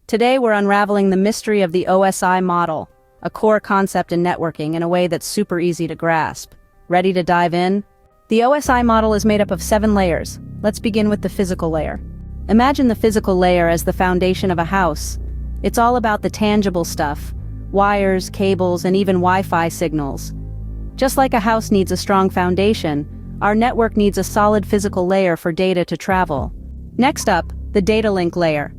Today we're unraveling the mystery of the OSI model, a core concept in networking in a way that's super easy to grasp. Ready to dive in? The OSI model is made up of 7 layers. Let's begin with the physical layer. Imagine the physical layer as the foundation of a house. It's all about the tangible stuff: wires, cables, and even Wi-Fi signals. Just like a house needs a strong foundation, our network needs a solid physical layer for data to travel. Next up, the data link layer.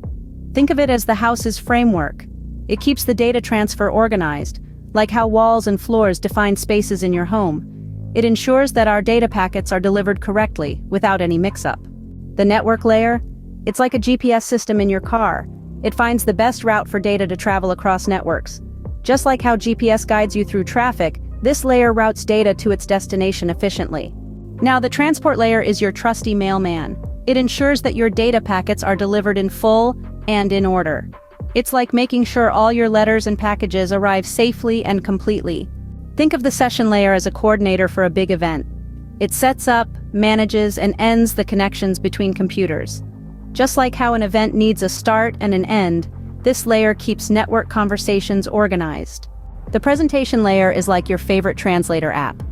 Think of it as the house's framework. It keeps the data transfer organized, like how walls and floors define spaces in your home. It ensures that our data packets are delivered correctly, without any mix-up. The network layer? It's like a GPS system in your car. It finds the best route for data to travel across networks. Just like how GPS guides you through traffic, this layer routes data to its destination efficiently. Now, the transport layer is your trusty mailman. It ensures that your data packets are delivered in full and in order. It's like making sure all your letters and packages arrive safely and completely. Think of the session layer as a coordinator for a big event. It sets up, manages, and ends the connections between computers. Just like how an event needs a start and an end, this layer keeps network conversations organized. The presentation layer is like your favorite translator app.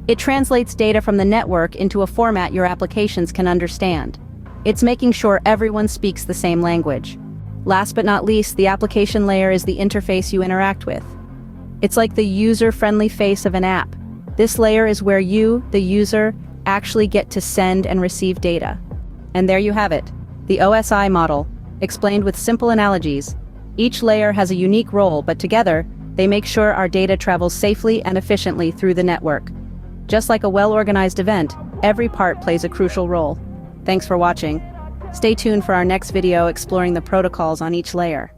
It translates data from the network into a format your applications can understand. It's making sure everyone speaks the same language. Last but not least, the application layer is the interface you interact with. It's like the user-friendly face of an app. This layer is where you, the user, actually get to send and receive data. And there you have it, the OSI model, explained with simple analogies. Each layer has a unique role, but together, they make sure our data travels safely and efficiently through the network. Just like a well-organized event, every part plays a crucial role. Thanks for watching. Stay tuned for our next video exploring the protocols on each layer.